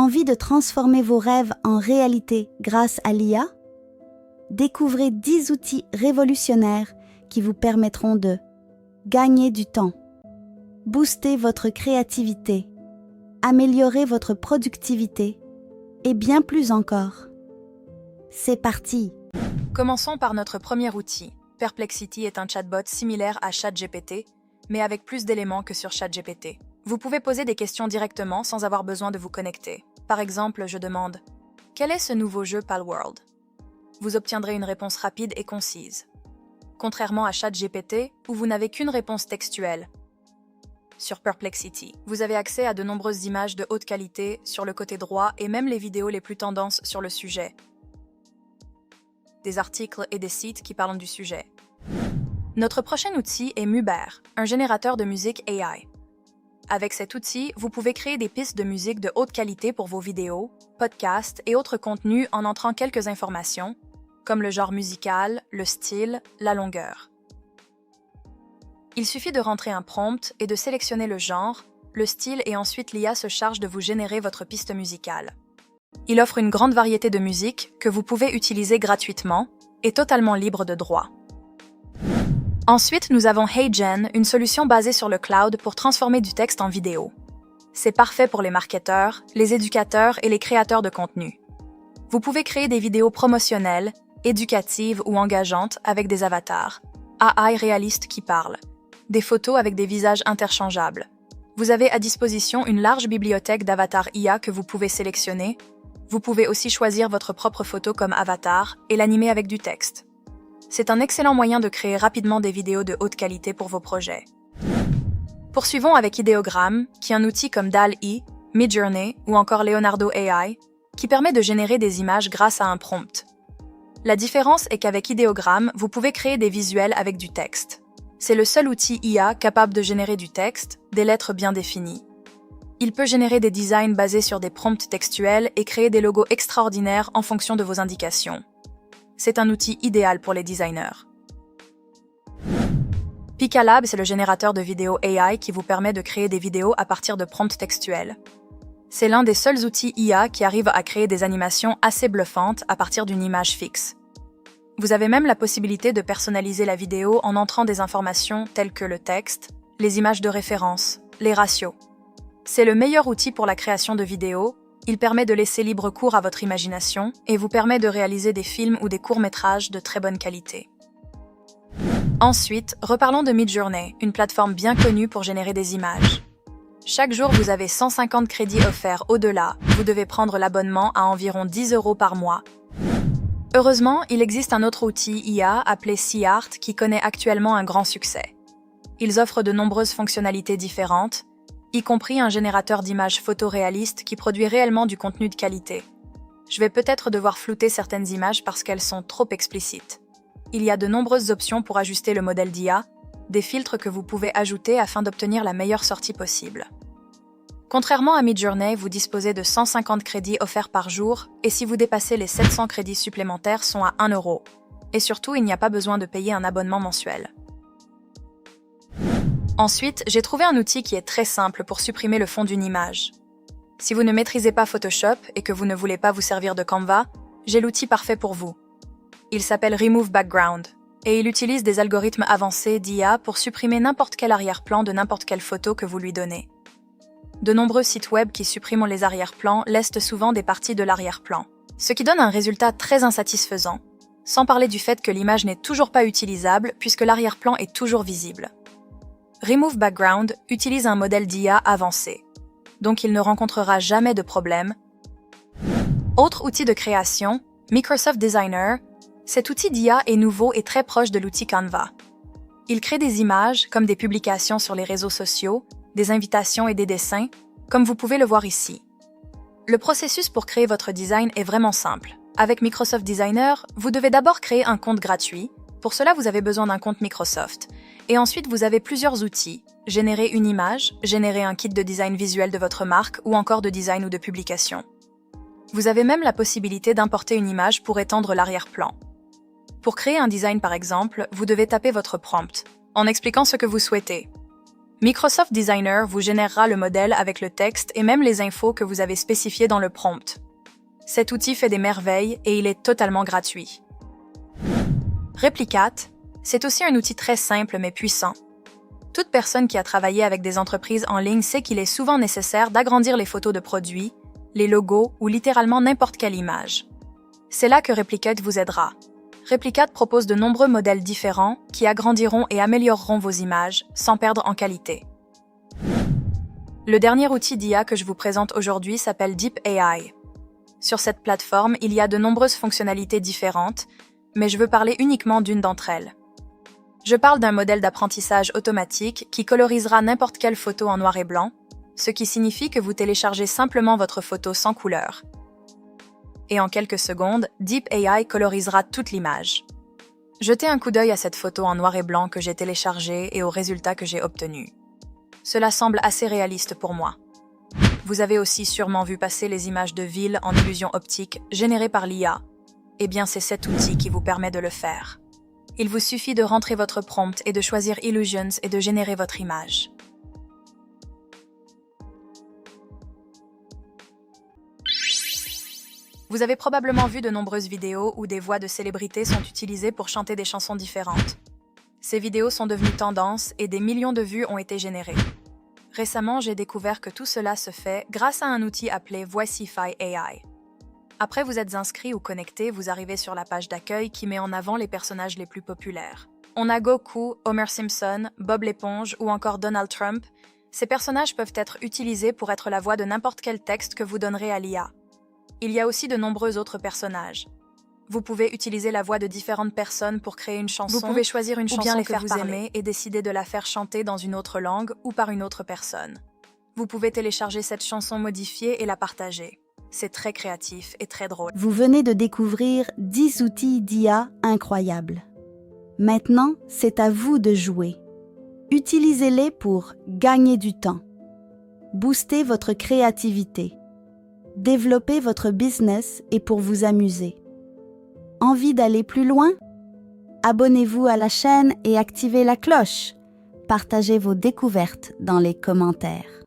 Envie de transformer vos rêves en réalité grâce à l'IA? Découvrez 10 outils révolutionnaires qui vous permettront de gagner du temps, booster votre créativité, améliorer votre productivité et bien plus encore. C'est parti! Commençons par notre premier outil. Perplexity est un chatbot similaire à ChatGPT, mais avec plus d'éléments que sur ChatGPT. Vous pouvez poser des questions directement sans avoir besoin de vous connecter. Par exemple, je demande « Quel est ce nouveau jeu Palworld ?» Vous obtiendrez une réponse rapide et concise. Contrairement à ChatGPT, où vous n'avez qu'une réponse textuelle. Sur Perplexity, vous avez accès à de nombreuses images de haute qualité sur le côté droit et même les vidéos les plus tendances sur le sujet. Des articles et des sites qui parlent du sujet. Notre prochain outil est Muber, un générateur de musique AI. Avec cet outil, vous pouvez créer des pistes de musique de haute qualité pour vos vidéos, podcasts et autres contenus en entrant quelques informations, comme le genre musical, le style, la longueur. Il suffit de rentrer un prompt et de sélectionner le genre, le style et ensuite l'IA se charge de vous générer votre piste musicale. Il offre une grande variété de musique que vous pouvez utiliser gratuitement et totalement libre de droits. Ensuite, nous avons HeyGen, une solution basée sur le cloud pour transformer du texte en vidéo. C'est parfait pour les marketeurs, les éducateurs et les créateurs de contenu. Vous pouvez créer des vidéos promotionnelles, éducatives ou engageantes avec des avatars, AI réalistes qui parlent, des photos avec des visages interchangeables. Vous avez à disposition une large bibliothèque d'avatars IA que vous pouvez sélectionner. Vous pouvez aussi choisir votre propre photo comme avatar et l'animer avec du texte. C'est un excellent moyen de créer rapidement des vidéos de haute qualité pour vos projets. Poursuivons avec Ideogram, qui est un outil comme DALL-E, Midjourney ou encore Leonardo AI, qui permet de générer des images grâce à un prompt. La différence est qu'avec Ideogram, vous pouvez créer des visuels avec du texte. C'est le seul outil IA capable de générer du texte, des lettres bien définies. Il peut générer des designs basés sur des prompts textuels et créer des logos extraordinaires en fonction de vos indications. C'est un outil idéal pour les designers. Picalab, c'est le générateur de vidéos AI qui vous permet de créer des vidéos à partir de prompts textuels. C'est l'un des seuls outils IA qui arrive à créer des animations assez bluffantes à partir d'une image fixe. Vous avez même la possibilité de personnaliser la vidéo en entrant des informations telles que le texte, les images de référence, les ratios. C'est le meilleur outil pour la création de vidéos. Il permet de laisser libre cours à votre imagination et vous permet de réaliser des films ou des courts-métrages de très bonne qualité. Ensuite, reparlons de Midjourney, une plateforme bien connue pour générer des images. Chaque jour, vous avez 150 crédits offerts au-delà. Vous devez prendre l'abonnement à environ 10 € par mois. Heureusement, il existe un autre outil IA appelé SeeArt qui connaît actuellement un grand succès. Ils offrent de nombreuses fonctionnalités différentes, y compris un générateur d'images photoréalistes qui produit réellement du contenu de qualité. Je vais peut-être devoir flouter certaines images parce qu'elles sont trop explicites. Il y a de nombreuses options pour ajuster le modèle d'IA, des filtres que vous pouvez ajouter afin d'obtenir la meilleure sortie possible. Contrairement à Midjourney, vous disposez de 150 crédits offerts par jour et si vous dépassez les 700 crédits supplémentaires sont à 1 €. Et surtout, il n'y a pas besoin de payer un abonnement mensuel. Ensuite, j'ai trouvé un outil qui est très simple pour supprimer le fond d'une image. Si vous ne maîtrisez pas Photoshop et que vous ne voulez pas vous servir de Canva, j'ai l'outil parfait pour vous. Il s'appelle Remove Background et il utilise des algorithmes avancés d'IA pour supprimer n'importe quel arrière-plan de n'importe quelle photo que vous lui donnez. De nombreux sites web qui suppriment les arrière-plans laissent souvent des parties de l'arrière-plan, ce qui donne un résultat très insatisfaisant, sans parler du fait que l'image n'est toujours pas utilisable puisque l'arrière-plan est toujours visible. Remove Background utilise un modèle d'IA avancé, donc il ne rencontrera jamais de problème. Autre outil de création, Microsoft Designer, cet outil d'IA est nouveau et très proche de l'outil Canva. Il crée des images comme des publications sur les réseaux sociaux, des invitations et des dessins, comme vous pouvez le voir ici. Le processus pour créer votre design est vraiment simple. Avec Microsoft Designer, vous devez d'abord créer un compte gratuit. Pour cela, vous avez besoin d'un compte Microsoft. Et ensuite, vous avez plusieurs outils. Générer une image, générer un kit de design visuel de votre marque ou encore de design ou de publication. Vous avez même la possibilité d'importer une image pour étendre l'arrière-plan. Pour créer un design par exemple, vous devez taper votre prompt, en expliquant ce que vous souhaitez. Microsoft Designer vous générera le modèle avec le texte et même les infos que vous avez spécifiées dans le prompt. Cet outil fait des merveilles et il est totalement gratuit. Replicat, c'est aussi un outil très simple mais puissant. Toute personne qui a travaillé avec des entreprises en ligne sait qu'il est souvent nécessaire d'agrandir les photos de produits, les logos ou littéralement n'importe quelle image. C'est là que Replicat vous aidera. Replicat propose de nombreux modèles différents qui agrandiront et amélioreront vos images sans perdre en qualité. Le dernier outil d'IA que je vous présente aujourd'hui s'appelle Deep AI. Sur cette plateforme, il y a de nombreuses fonctionnalités différentes, mais je veux parler uniquement d'une d'entre elles. Je parle d'un modèle d'apprentissage automatique qui colorisera n'importe quelle photo en noir et blanc, ce qui signifie que vous téléchargez simplement votre photo sans couleur. Et en quelques secondes, Deep AI colorisera toute l'image. Jetez un coup d'œil à cette photo en noir et blanc que j'ai téléchargée et aux résultats que j'ai obtenus. Cela semble assez réaliste pour moi. Vous avez aussi sûrement vu passer les images de villes en illusion optique générées par l'IA. Eh bien, c'est cet outil qui vous permet de le faire. Il vous suffit de rentrer votre prompt et de choisir Illusions et de générer votre image. Vous avez probablement vu de nombreuses vidéos où des voix de célébrités sont utilisées pour chanter des chansons différentes. Ces vidéos sont devenues tendance et des millions de vues ont été générées. Récemment, j'ai découvert que tout cela se fait grâce à un outil appelé Voicify AI. Après vous êtes inscrit ou connecté, vous arrivez sur la page d'accueil qui met en avant les personnages les plus populaires. On a Goku, Homer Simpson, Bob l'éponge ou encore Donald Trump. Ces personnages peuvent être utilisés pour être la voix de n'importe quel texte que vous donnerez à l'IA. Il y a aussi de nombreux autres personnages. Vous pouvez utiliser la voix de différentes personnes pour créer une chanson. Vous pouvez choisir une chanson que vous aimez et décider de la faire chanter dans une autre langue ou par une autre personne. Vous pouvez télécharger cette chanson modifiée et la partager. C'est très créatif et très drôle. Vous venez de découvrir 10 outils d'IA incroyables. Maintenant, c'est à vous de jouer. Utilisez-les pour gagner du temps, booster votre créativité, développer votre business et pour vous amuser. Envie d'aller plus loin? Abonnez-vous à la chaîne et activez la cloche. Partagez vos découvertes dans les commentaires.